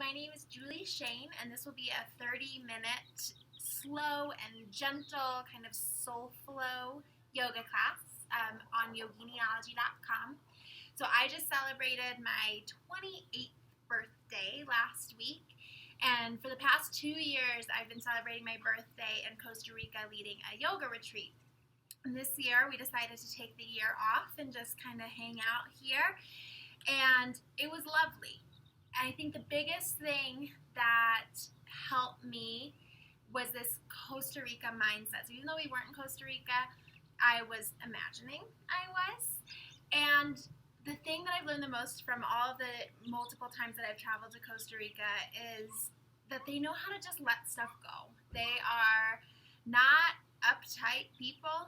My name is Julie Schoen, and this will be a 30-minute slow and gentle kind of soulflow yoga class on yoginiology.com. So I just celebrated my 28th birthday last week, and for the past 2 years I've been celebrating my birthday in Costa Rica leading a yoga retreat. And this year we decided to take the year off and just kind of hang out here, and it was lovely. I think the biggest thing that helped me was this Costa Rica mindset. So even though we weren't in Costa Rica, I was imagining I was. And the thing that I've learned the most from all of the multiple times that I've traveled to Costa Rica is that they know how to just let stuff go. They are not uptight people.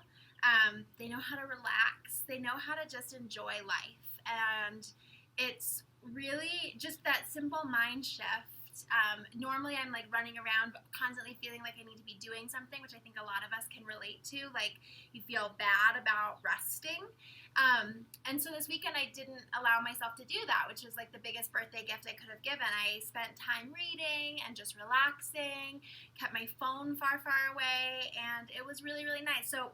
They know how to relax. They know how to just enjoy life. And it's really just that simple mind shift. Normally I'm like running around constantly feeling like I need to be doing something, which I think a lot of us can relate to. Like you feel bad about resting. And so this weekend I didn't allow myself to do that, which was like the biggest birthday gift I could have given. I spent time reading and just relaxing, kept my phone far, far away, and it was really, really nice. So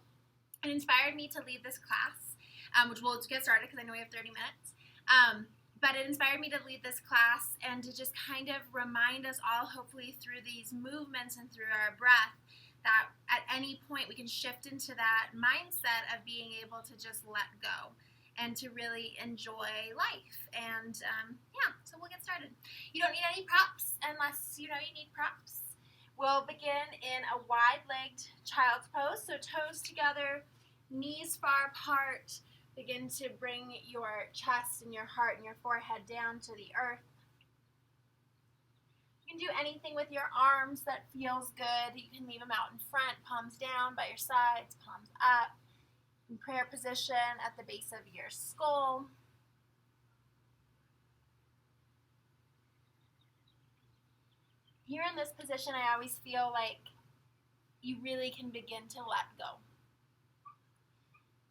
it inspired me to lead this class, which we'll get started because I know we have 30 minutes. But it inspired me to lead this class and to just kind of remind us all, hopefully through these movements and through our breath, that at any point we can shift into that mindset of being able to just let go and to really enjoy life. And so we'll get started. You don't need any props unless you know you need props. We'll begin in a wide-legged child's pose, so toes together, knees far apart. Begin to bring your chest and your heart and your forehead down to the earth. You can do anything with your arms that feels good. You can leave them out in front, palms down by your sides, palms up. In prayer position at the base of your skull. Here in this position, I always feel like you really can begin to let go.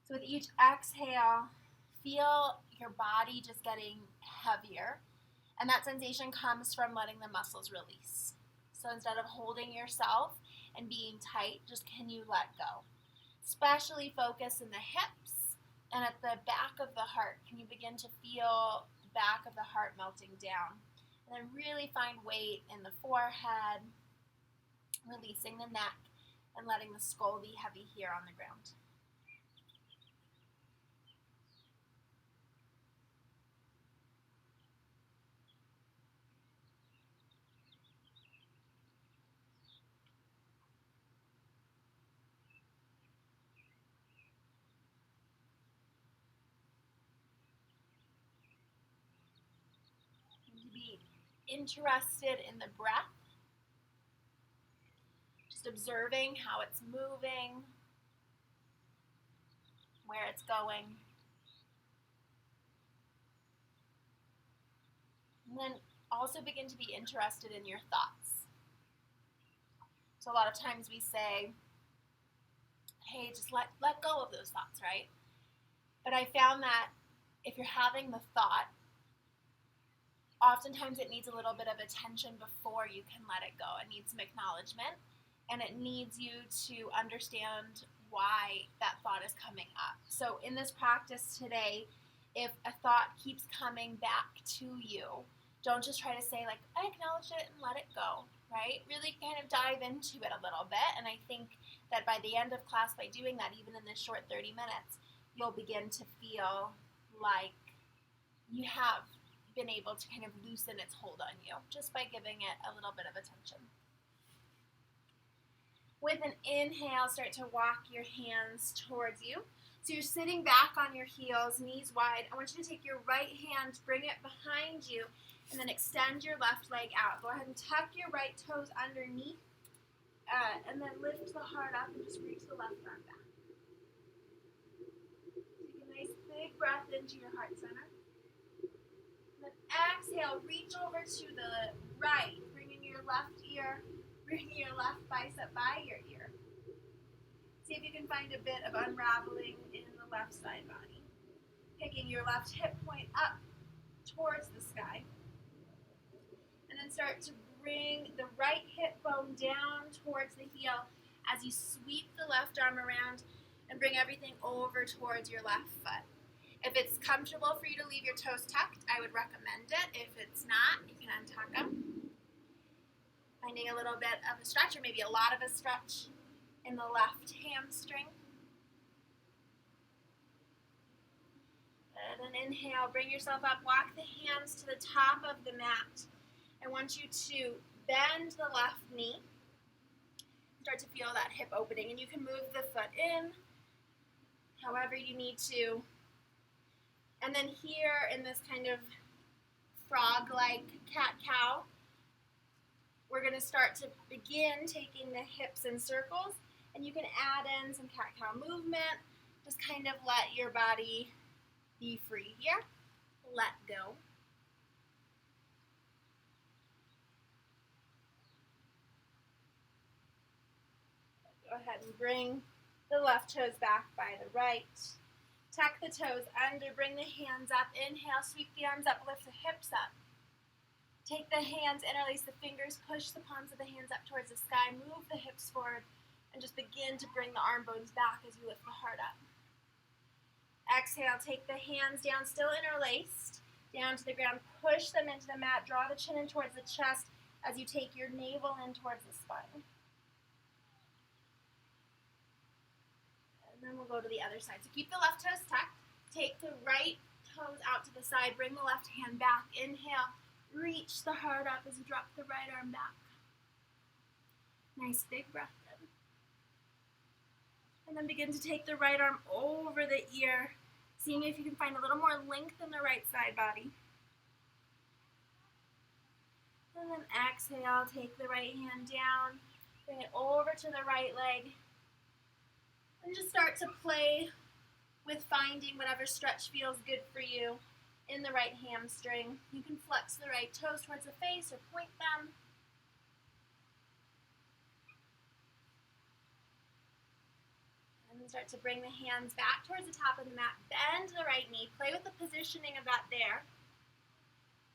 So with each exhale, feel your body just getting heavier. And that sensation comes from letting the muscles release. So instead of holding yourself and being tight, just can you let go? Especially focus in the hips and at the back of the heart. Can you begin to feel the back of the heart melting down? And then really find weight in the forehead, releasing the neck, and letting the skull be heavy here on the ground. Interested in the breath, just observing how it's moving, where it's going. And then also begin to be interested in your thoughts. So a lot of times we say, hey, just let go of those thoughts, right? But I found that if you're having the thought, oftentimes it needs a little bit of attention before you can let it go. It needs some acknowledgement, and it needs you to understand why that thought is coming up. So in this practice today, if a thought keeps coming back to you, don't just try to say like, I acknowledge it and let it go, right? Really kind of dive into it a little bit. And I think that by the end of class, by doing that, even in this short 30 minutes, you'll begin to feel like you have been able to kind of loosen its hold on you just by giving it a little bit of attention. With an inhale, start to walk your hands towards you. So you're sitting back on your heels, knees wide. I want you to take your right hand, bring it behind you, and then extend your left leg out. Go ahead and tuck your right toes underneath, and then lift the heart up and just reach the left arm back. Take a nice big breath into your heart center. Exhale, reach over to the right, bringing your left ear, bringing your left bicep by your ear. See if you can find a bit of unraveling in the left side body. Picking your left hip point up towards the sky. And then start to bring the right hip bone down towards the heel as you sweep the left arm around and bring everything over towards your left foot. If it's comfortable for you to leave your toes tucked, I would recommend it. If it's not, you can untuck them. Finding a little bit of a stretch, or maybe a lot of a stretch in the left hamstring. And then inhale, bring yourself up, walk the hands to the top of the mat. I want you to bend the left knee. Start to feel that hip opening, and you can move the foot in however you need to. And then here in this kind of frog-like cat-cow, we're going to start to begin taking the hips in circles, and you can add in some cat-cow movement. Just kind of let your body be free here. Let go. Go ahead and bring the left toes back by the right. Tuck the toes under, bring the hands up. Inhale, sweep the arms up, lift the hips up. Take the hands, interlace the fingers, push the palms of the hands up towards the sky, move the hips forward, and just begin to bring the arm bones back as you lift the heart up. Exhale, take the hands down, still interlaced, down to the ground, push them into the mat, draw the chin in towards the chest as you take your navel in towards the spine. And then we'll go to the other side. So keep the left toes tucked, take the right toes out to the side, bring the left hand back, inhale, reach the heart up as you drop the right arm back. Nice big breath in. And then begin to take the right arm over the ear, seeing if you can find a little more length in the right side body. And then exhale, take the right hand down, bring it over to the right leg, and just start to play with finding whatever stretch feels good for you in the right hamstring. You can flex the right toes towards the face or point them. And then start to bring the hands back towards the top of the mat. Bend the right knee. Play with the positioning of that there.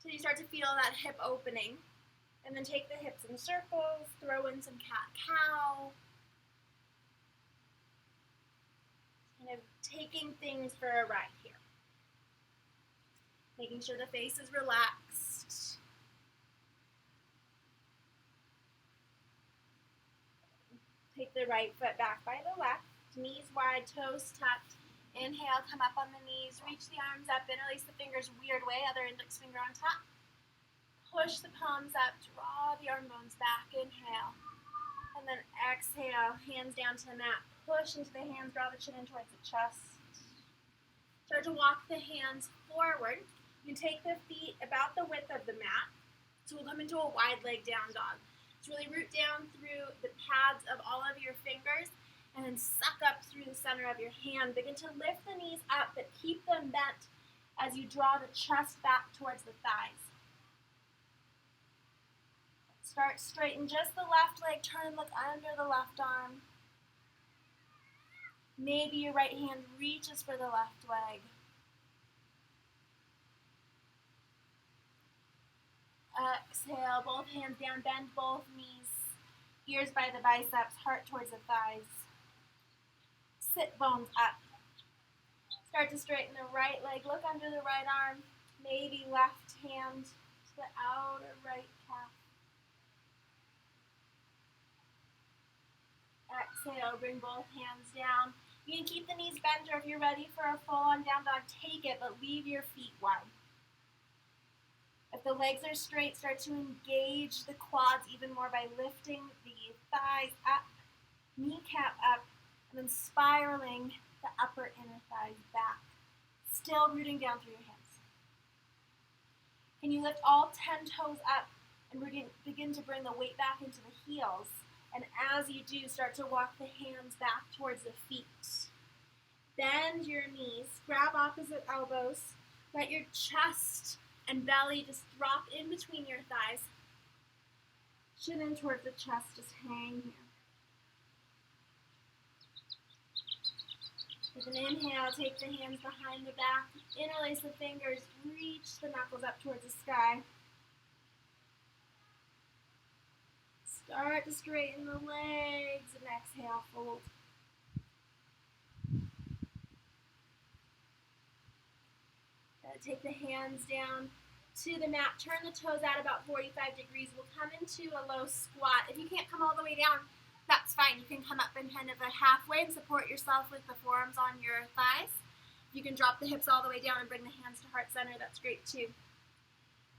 So you start to feel that hip opening. And then take the hips in circles. Throw in some cat-cow. Kind of taking things for a ride here. Making sure the face is relaxed. Take the right foot back by the left. Knees wide, toes tucked. Inhale, come up on the knees. Reach the arms up. Interlace the fingers weird way. Other index finger on top. Push the palms up. Draw the arm bones back. Inhale. And then exhale. Hands down to the mat. Push into the hands. Draw the chin in towards the chest. Start to walk the hands forward. You can take the feet about the width of the mat. So we'll come into a wide leg down dog. So really root down through the pads of all of your fingers and then suck up through the center of your hand. Begin to lift the knees up, but keep them bent as you draw the chest back towards the thighs. Start straighten just the left leg, turn and look under the left arm. Maybe your right hand reaches for the left leg. Exhale, both hands down, bend both knees, ears by the biceps, heart towards the thighs. Sit bones up. Start to straighten the right leg, look under the right arm, maybe left hand to the outer right calf. Exhale, bring both hands down. You can keep the knees bent, or if you're ready for a full-on down dog, take it, but leave your feet wide. If the legs are straight, start to engage the quads even more by lifting the thighs up, kneecap up, and then spiraling the upper inner thighs back. Still rooting down through your hands. Can you lift all 10 toes up and begin to bring the weight back into the heels? And as you do, start to walk the hands back towards the feet. Bend your knees, grab opposite elbows, let your chest and belly just drop in between your thighs. Chin in towards the chest, just hang here. With an inhale, take the hands behind the back, interlace the fingers, reach the knuckles up towards the sky. Start to straighten the legs and exhale, fold. Take the hands down to the mat. Turn the toes out about 45 degrees. We'll come into a low squat. If you can't come all the way down, that's fine. You can come up in kind of a halfway and support yourself with the forearms on your thighs. You can drop the hips all the way down and bring the hands to heart center. That's great too.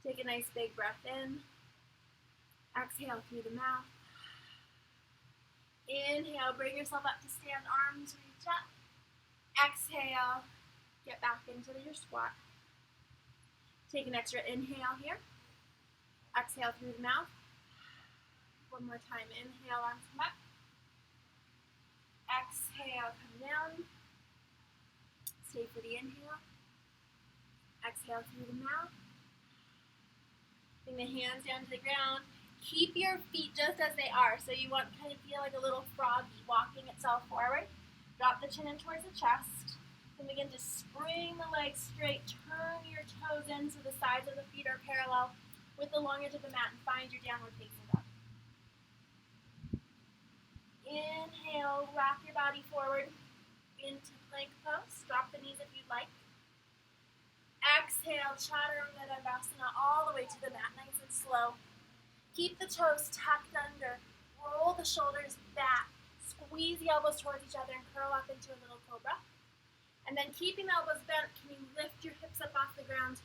Take a nice big breath in. Exhale through the mouth. Inhale, bring yourself up to stand, arms reach up. Exhale, get back into your squat. Take an extra inhale here. Exhale through the mouth. One more time, inhale, arms come up. Exhale, come down. Stay for the inhale. Exhale through the mouth. Bring the hands down to the ground. Keep your feet just as they are. So you want to kind of feel like a little froggy walking itself forward. Drop the chin in towards the chest. Then begin to spring the legs straight. Turn your toes in so the sides of the feet are parallel with the long edge of the mat and find your downward facing dog. Inhale, rock your body forward into plank pose. Drop the knees if you'd like. Exhale, Chaturanga all the way to the mat, nice and slow. Keep the toes tucked under. Roll the shoulders back. Squeeze the elbows towards each other and curl up into a little cobra. And then keeping the elbows bent, can you lift your hips up off the ground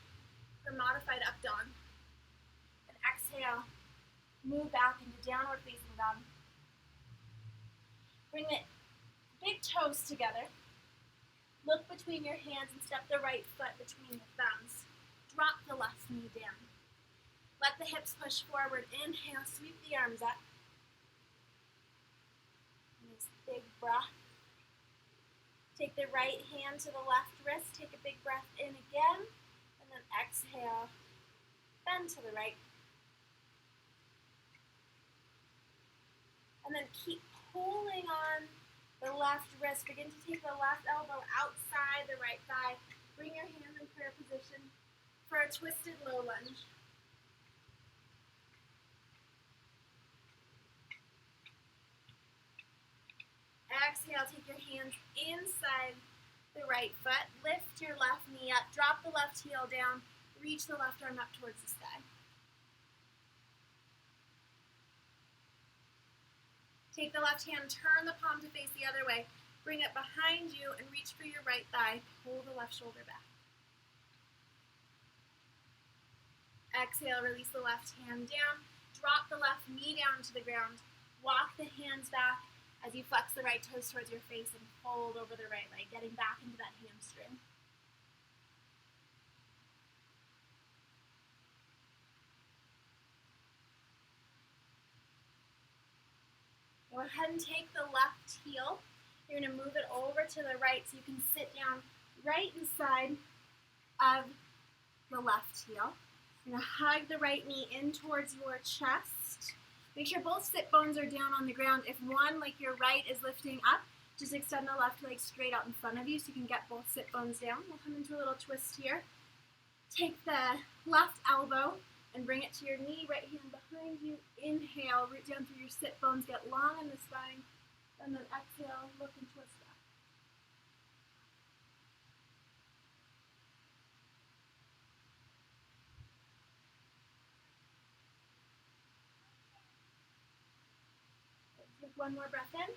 for modified up dog? And exhale, move back into downward facing dog. Bring the big toes together. Look between your hands and step the right foot between the thumbs. Drop the left knee down. Let the hips push forward. Inhale, sweep the arms up. Nice big breath. Take the right hand to the left wrist. Take a big breath in again. And then exhale. Bend to the right. And then keep pulling on the left wrist. Begin to take the left elbow outside the right thigh. Bring your hands in prayer position for a twisted low lunge. Exhale, take your hands inside the right foot. Lift your left knee up. Drop the left heel down. Reach the left arm up towards the sky. Take the left hand, turn the palm to face the other way. Bring it behind you and reach for your right thigh. Pull the left shoulder back. Exhale, release the left hand down. Drop the left knee down to the ground. Walk the hands back as you flex the right toes towards your face and fold over the right leg, getting back into that hamstring. Go ahead and take the left heel. You're going to move it over to the right so you can sit down right inside of the left heel. You're going to hug the right knee in towards your chest. Make sure both sit bones are down on the ground. If one, like your right, is lifting up, just extend the left leg straight out in front of you so you can get both sit bones down. We'll come into a little twist here. Take the left elbow and bring it to your knee, right hand behind you. Inhale, root down through your sit bones, get long in the spine, and then exhale, look and twist back. Take one more breath in.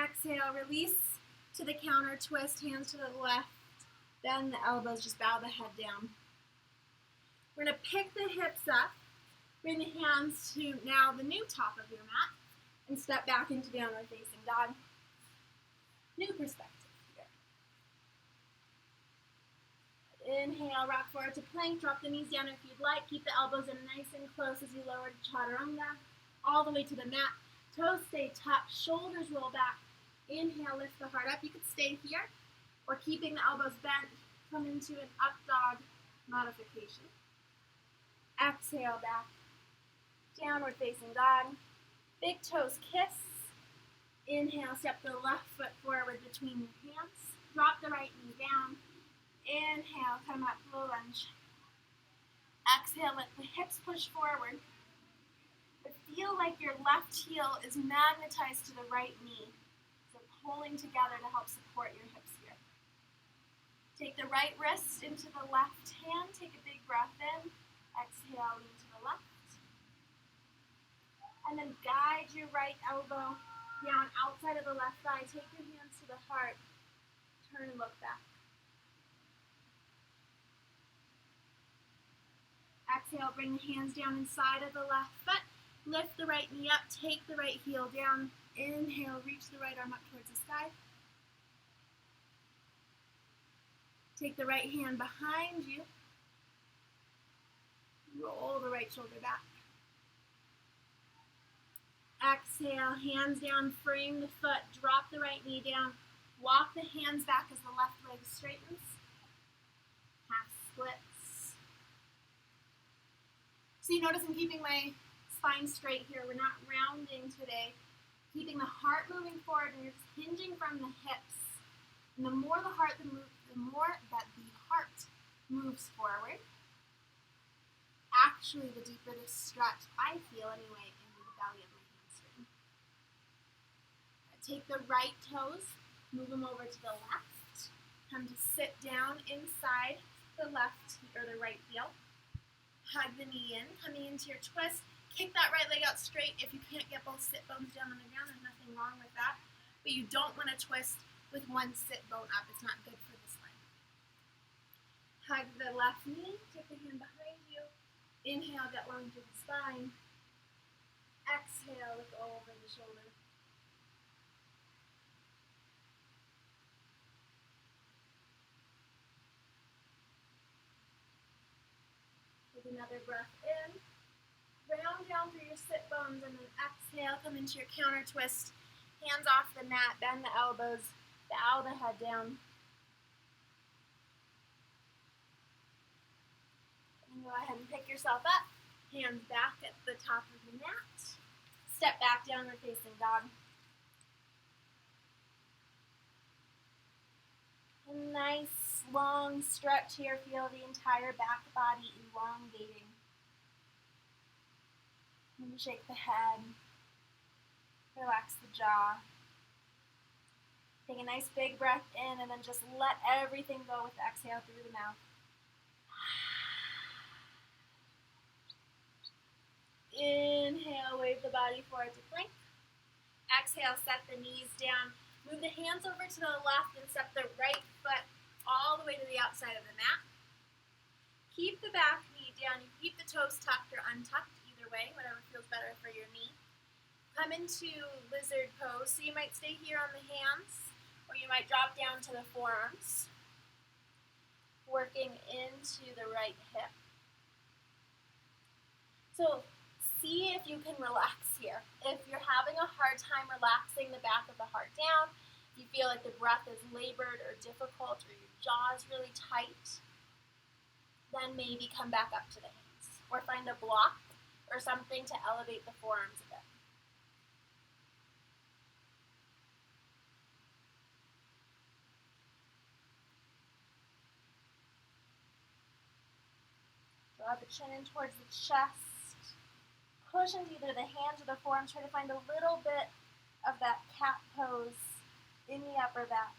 Exhale, release to the counter twist, hands to the left, bend the elbows, just bow the head down. We're going to pick the hips up, bring the hands to now the new top of your mat, and step back into downward facing dog. New perspective here. Inhale, rock forward to plank, drop the knees down if you'd like. Keep the elbows in nice and close as you lower to Chaturanga, all the way to the mat. Toes stay tucked, shoulders roll back. Inhale, lift the heart up. You could stay here, or keeping the elbows bent, come into an up dog modification. Exhale, back. Downward facing dog. Big toes kiss. Inhale, step the left foot forward between your hands. Drop the right knee down. Inhale, come up, low lunge. Exhale, let the hips push forward. But feel like your left heel is magnetized to the right knee. So pulling together to help support your hips here. Take the right wrist into the left hand. Take a big breath in. Exhale, lean to the left. And then guide your right elbow down outside of the left thigh. Take your hands to the heart. Turn and look back. Exhale, bring the hands down inside of the left foot. Lift the right knee up. Take the right heel down. Inhale, reach the right arm up towards the sky. Take the right hand behind you. Roll the right shoulder back. Exhale, hands down, frame the foot, drop the right knee down. Walk the hands back as the left leg straightens. Half splits. So you notice I'm keeping my spine straight here. We're not rounding today. Keeping the heart moving forward, and you're just hinging from the hips. And the more the heart moves forward, actually the deeper the stretch, I feel anyway, in the belly of my hamstring. Take the right toes, move them over to the left. Come to sit down inside the left or the right heel. Hug the knee in, coming into your twist. Kick that right leg out straight. If you can't get both sit bones down on the ground, there's nothing wrong with that. But you don't want to twist with one sit bone up. It's not good for this leg. Hug the left knee. Take the hand behind you. Inhale, get long through the spine. Exhale, look over the shoulder. Take another breath in. Round down through your sit bones, and then exhale, come into your counter twist. Hands off the mat, bend the elbows, bow the head down. And go ahead and pick yourself up. Hands back at the top of the mat. Step back, downward facing dog. A nice long stretch here. Feel the entire back body elongating. And shake the head. Relax the jaw. Take a nice big breath in, and then just let everything go with the exhale through the mouth. Inhale, wave the body forward to plank. Exhale, set the knees down. Move the hands over to the left and step the right foot all the way to the outside of the mat. Keep the back knee down. You keep the toes tucked or untucked, either way, whatever feels better for your knee. Come into lizard pose. So you might stay here on the hands, or you might drop down to the forearms, working into the right hip. So see if you can relax here. If you're having a hard time relaxing the back of the heart down, if you feel like the breath is labored or difficult, or your jaw is really tight, then maybe come back up to the hands, or find a block or something to elevate the forearms a bit. Draw the chin in towards the chest. Push into either the hands or the forearms. Try to find a little bit of that cat pose in the upper back.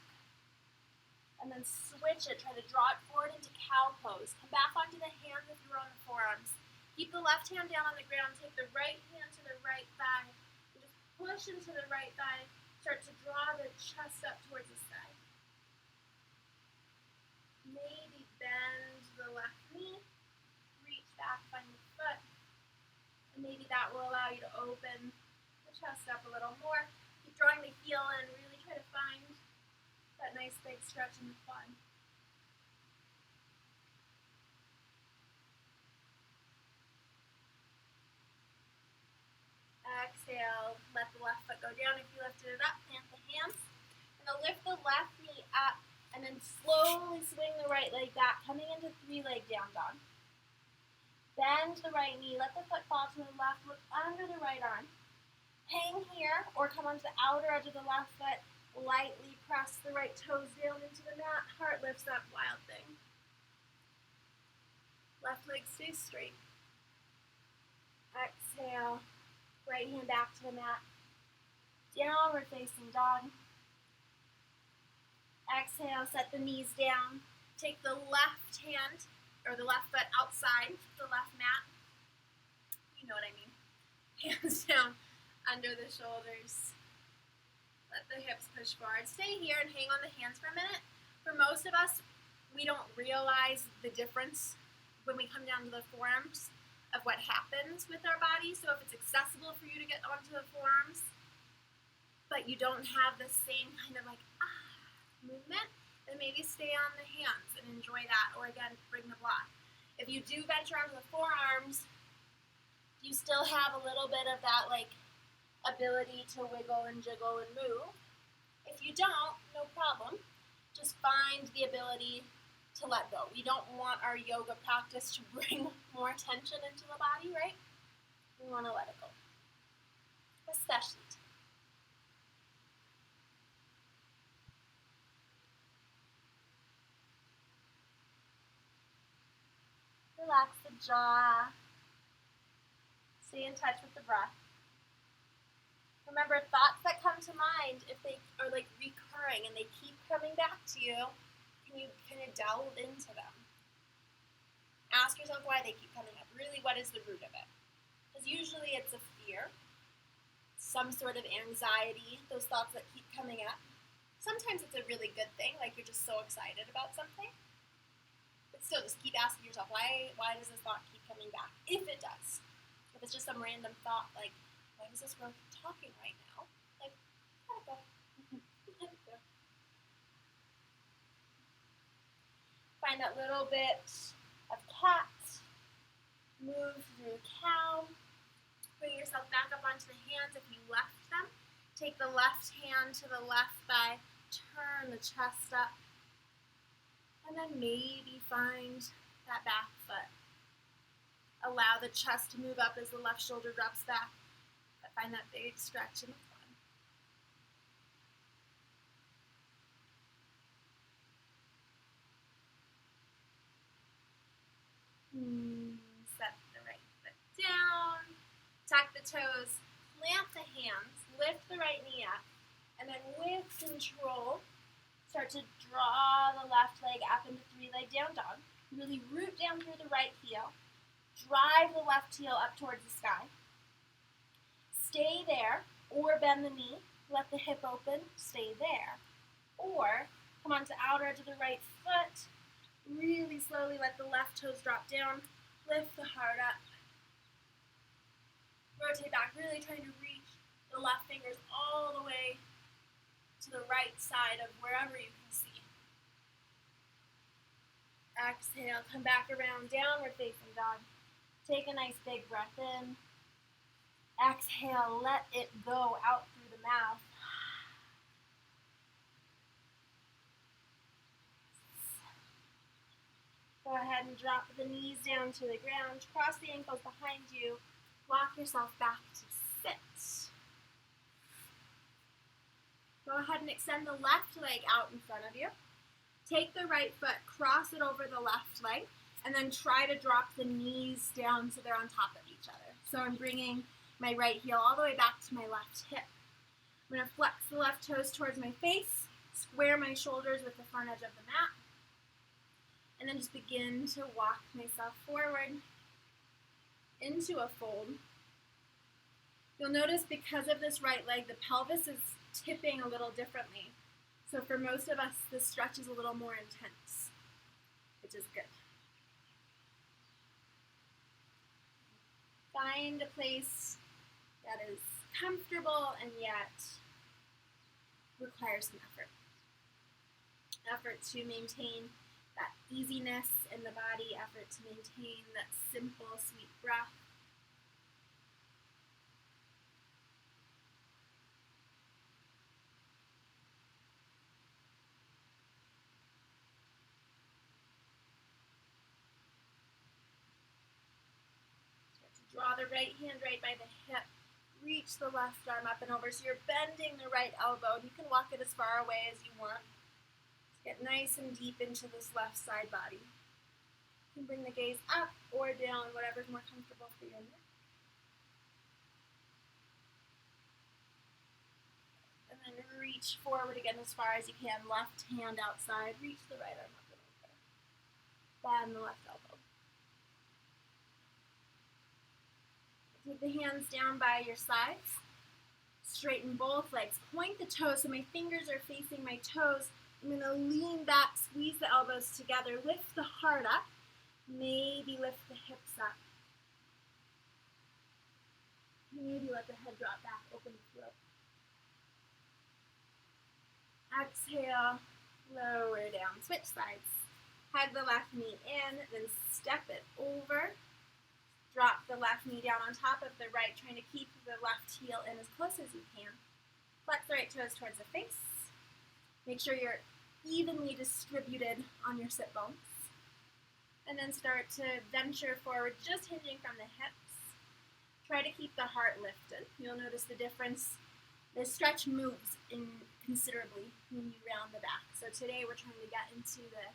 And then switch it. Try to draw it forward into cow pose. Come back onto the hands if you're on the forearms. Keep the left hand down on the ground. Take the right hand to the right thigh. And just push into the right thigh. Start to draw the chest up towards the sky. Maybe bend the left knee. Reach back, find the foot. And maybe that will allow you to open the chest up a little more. Keep drawing the heel in. Really try to find that nice big stretch in the quad. Exhale, let the left foot go down. If you lifted it up, plant the hands. And then lift the left knee up, and then slowly swing the right leg back, coming into three-leg down dog. Bend the right knee, let the foot fall to the left, look under the right arm. Hang here, or come onto the outer edge of the left foot. Lightly press the right toes down into the mat. Heart lifts up, wild thing. Left leg stays straight. Exhale. Right hand back to the mat. Downward facing dog. Exhale, set the knees down. Take the left hand, or the left foot outside the left mat. You know what I mean. Hands down under the shoulders. Let the hips push forward. Stay here and hang on the hands for a minute. For most of us, we don't realize the difference when we come down to the forearms of what happens with our body. So if it's accessible for you to get onto the forearms, but you don't have the same kind of like movement, then maybe stay on the hands and enjoy that, or again, bring the block. If you do venture onto the forearms, you still have a little bit of that like ability to wiggle and jiggle and move. If you don't, no problem. Just find the ability to let go. We don't want our yoga practice to bring more tension into the body, right? We want to let it go. Especially today. Relax the jaw. Stay in touch with the breath. Remember, thoughts that come to mind, if they are like recurring and they keep coming back to you, can you kind of delve into them? Ask yourself why they keep coming up. Really, what is the root of it? Because usually it's a fear, some sort of anxiety, those thoughts that keep coming up. Sometimes it's a really good thing, like you're just so excited about something. But still, just keep asking yourself, why does this thought keep coming back? If it does. If it's just some random thought, like, why is this girl talking right now? Like, let it go. Let it go. Find that little bit of cat. Move through cow. Bring yourself back up onto the hands if you left them. Take the left hand to the left thigh. Turn the chest up. And then maybe find that back foot. Allow the chest to move up as the left shoulder drops back. But find that big stretch in the front. Set the right foot down. Tuck the toes. Plant the hands. Lift the right knee up. And then with control, start to draw the left leg up into three-leg down dog. Really root down through the right heel. Drive the left heel up towards the sky. Stay there, or bend the knee. Let the hip open. Stay there. Or come onto outer edge of the right foot. Really slowly let the left toes drop down. Lift the heart up. Rotate back, really trying to reach the left fingers all the way to the right side of wherever you can see. Exhale, come back around, downward facing dog. Take a nice big breath in. Exhale, let it go out through the mouth. Go ahead and drop the knees down to the ground. Cross the ankles behind you. Walk yourself back to sit. Go ahead and extend the left leg out in front of you. Take the right foot, cross it over the left leg, and then try to drop the knees down so they're on top of each other. So I'm bringing my right heel all the way back to my left hip. I'm going to flex the left toes towards my face, square my shoulders with the front edge of the mat, and then just begin to walk myself forward into a fold. You'll notice because of this right leg, the pelvis is tipping a little differently. So for most of us, this stretch is a little more intense, which is good. Find a place that is comfortable and yet requires some effort. Effort to maintain that easiness in the body, effort to maintain that simple, sweet breath. Draw the right hand right by the hip. Reach the left arm up and over. So you're bending the right elbow. You can walk it as far away as you want. Get nice and deep into this left side body. You can bring the gaze up or down, whatever's more comfortable for your neck. reach forward again as far as you can. Left hand outside. Reach the right arm up and over. Bend the left elbow. Take the hands down by your sides. Straighten both legs. Point the toes so my fingers are facing my toes. I'm going to lean back, squeeze the elbows together, lift the heart up. Maybe lift the hips up. Maybe let the head drop back, open the throat. Exhale, lower down. Switch sides. Hug the left knee in, then step it over. Drop the left knee down on top of the right, trying to keep the left heel in as close as you can. Flex the right toes towards the face. Make sure you're evenly distributed on your sit bones. And then start to venture forward, just hinging from the hips. Try to keep the heart lifted. You'll notice the difference. The stretch moves considerably when you round the back. So today we're trying to get into the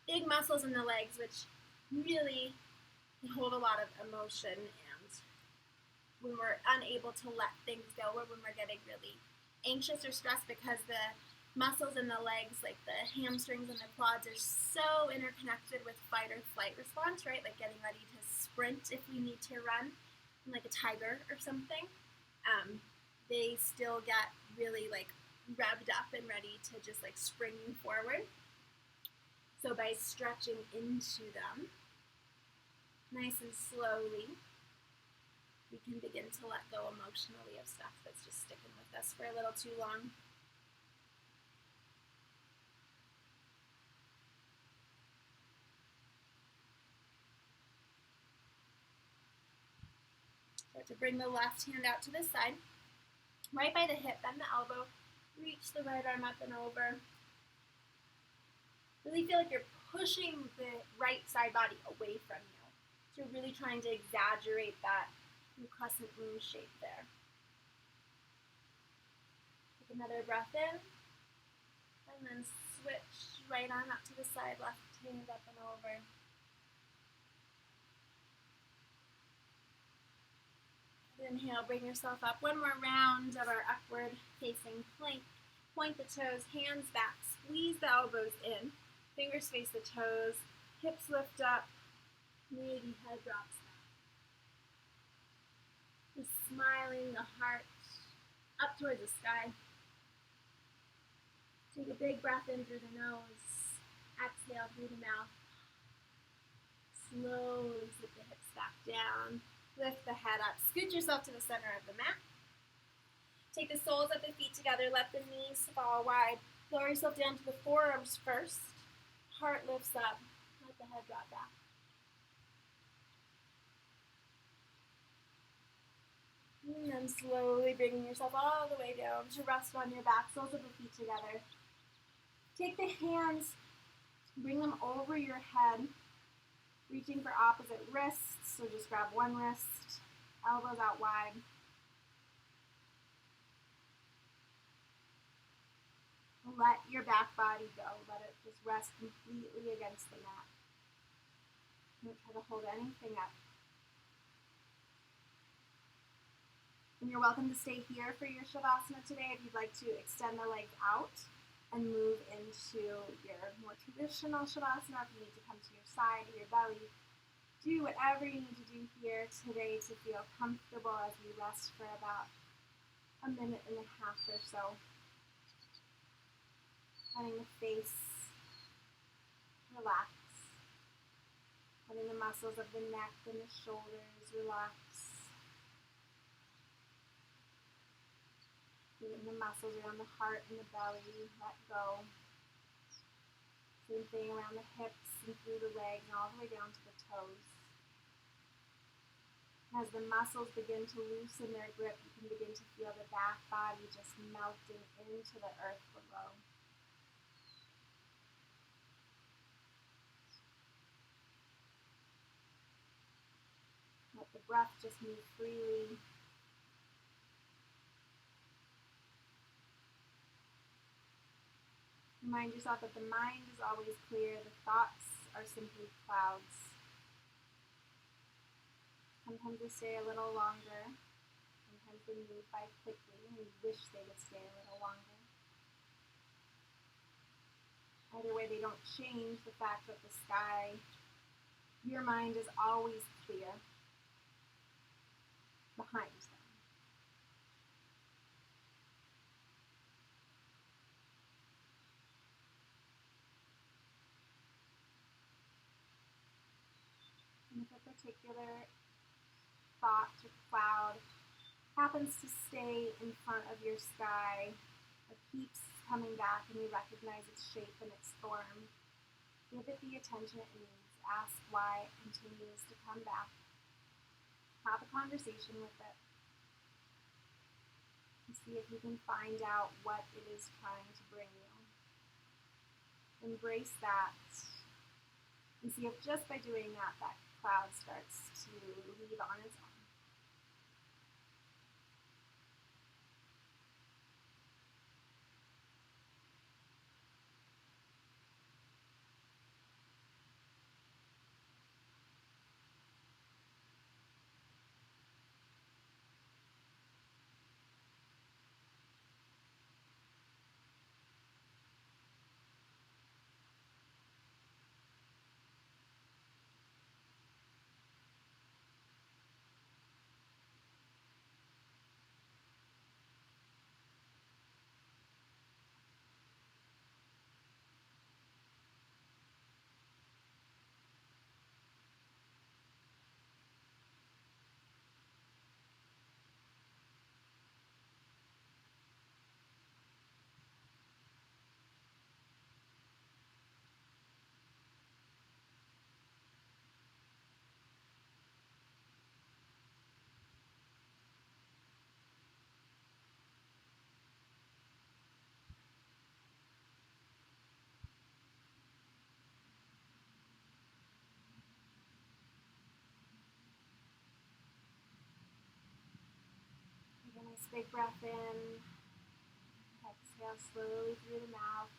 big muscles in the legs, which really hold a lot of emotion, and when we're unable to let things go, or when we're getting really anxious or stressed because the muscles in the legs, like the hamstrings and the quads, are so interconnected with fight or flight response, right? Like getting ready to sprint if we need to run, like a tiger or something. They still get really like revved up and ready to just like spring you forward. So by stretching into them, nice and slowly, we can begin to let go emotionally of stuff that's just sticking with us for a little too long. Start to bring the left hand out to the side, right by the hip, bend the elbow, reach the right arm up and over. Really feel like you're pushing the right side body away from you. So you're really trying to exaggerate that crescent moon shape there. Take another breath in, and then switch right arm up to the side, left hand up and over. Inhale, bring yourself up. One more round of our upward facing plank. Point the toes, hands back, squeeze the elbows in, fingers face the toes, hips lift up, maybe head drops down. Just smiling, the heart up towards the sky. Take a big breath in through the nose, exhale through the mouth. Slowly sit the hips back down, lift the head up, scoot yourself to the center of the mat. Take the soles of the feet together, let the knees fall wide. Lower yourself down to the forearms first. Heart lifts up, let the head drop back. And then slowly bringing yourself all the way down to rest on your back, soles of the feet together. Take the hands, bring them over your head, reaching for opposite wrists, so just grab one wrist, elbows out wide. Let your back body go. Let it just rest completely against the mat. Don't try to hold anything up. And you're welcome to stay here for your Shavasana today if you'd like to extend the legs out and move into your more traditional Shavasana. If you need to come to your side or your belly, do whatever you need to do here today to feel comfortable as you rest for about a minute and a half or so. Letting the face relax. Letting the muscles of the neck and the shoulders relax. Feeling the muscles around the heart and the belly let go. Same thing around the hips and through the legs and all the way down to the toes. As the muscles begin to loosen their grip, you can begin to feel the back body just melting into the earth below. Let the breath just move freely. Remind yourself that the mind is always clear, the thoughts are simply clouds. Sometimes they stay a little longer, sometimes they move by quickly and you wish they would stay a little longer. Either way, they don't change the fact that the sky, your mind is always clear behind them. And if a particular thought or cloud happens to stay in front of your sky, or keeps coming back and you recognize its shape and its form, give it the attention it needs. Ask why it continues to come back. Have a conversation with it. And see if you can find out what it is trying to bring you. Embrace that. And see if just by doing that, that cloud starts to leave on its own. Take a nice big breath in. Exhale slowly through the mouth.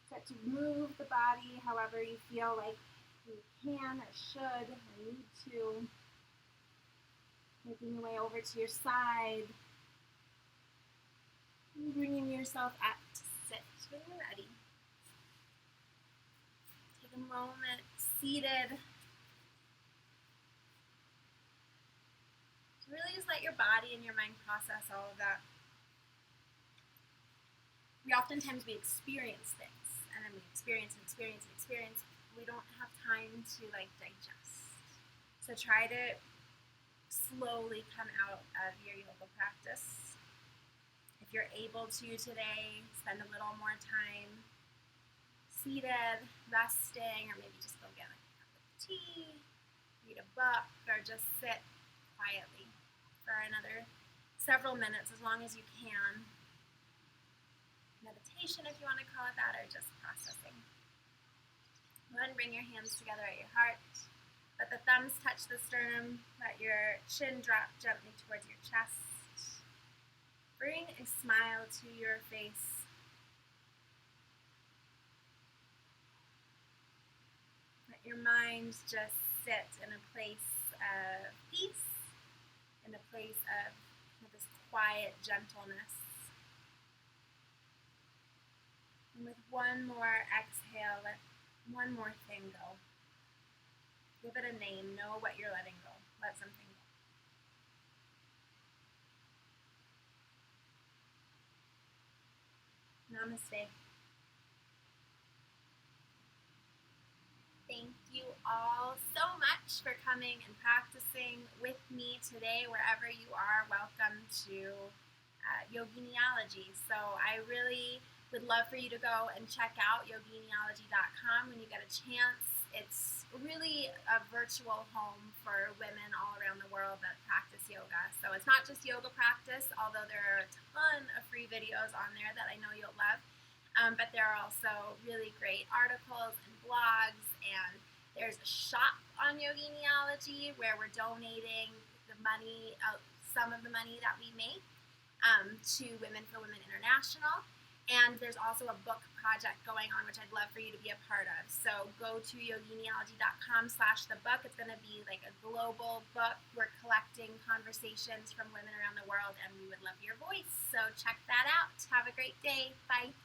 Start to move the body however you feel like you can or should or need to. Making your way over to your side. And bringing yourself up to sit when you're ready. Take a moment seated. To really just let your body and your mind process all of that. We oftentimes experience things, and then we experience. We don't have time to digest. So try to slowly come out of your yoga practice. If you're able to today, spend a little more time seated, resting, or maybe just go get a cup of tea, read a book, or just sit quietly for another several minutes, as long as you can. Meditation, if you want to call it that, or just processing. Go ahead and bring your hands together at your heart. Let the thumbs touch the sternum. Let your chin drop gently towards your chest. Bring a smile to your face. Let your mind just sit in a place of peace, in a place of this quiet gentleness. And with one more exhale, let one more thing go. Give it a name. Know what you're letting go. Let something go. Namaste. Thank you all so much for coming and practicing with me today. Wherever you are, welcome to Yoginiology. So I really would love for you to go and check out yoginiology.com when you get a chance. It's really a virtual home for women all around the world that practice yoga. So it's not just yoga practice, although there are a ton of free videos on there that I know you'll love. But there are also really great articles and blogs, and there's a shop on Yoginiology where we're donating the money, some of the money that we make to Women for Women International. And there's also a book project going on, which I'd love for you to be a part of. So go to yoginiology.com/the-book. It's going to be like a global book. We're collecting conversations from women around the world, and we would love your voice. So check that out. Have a great day. Bye.